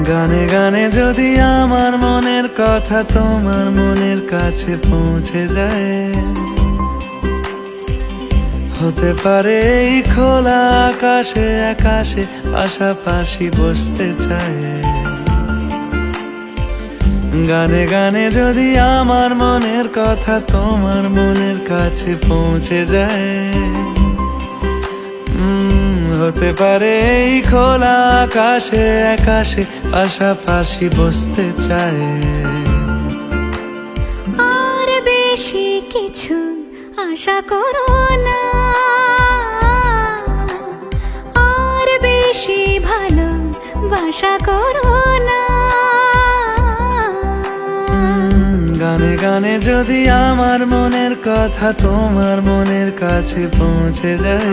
গানে গানে যদি আমার মনের কথা তোমার মনের কাছে পৌঁছে যায়, হতে পারে এই খোলা আকাশে আকাশে পাশাপাশি বসতে চায়। গানে গানে যদি আমার মনের কথা তোমার মনের কাছে পৌঁছে যায়, হতে পারে এই খোলা আকাশে আকাশে পাশাপাশি বসতে চায়। আর বেশি কিছু আশা করো না, আর বেশি ভালোবাসা করো না। গানে গানে যদি আমার মনের কথা তোমার মনের কাছে পৌঁছে যায়,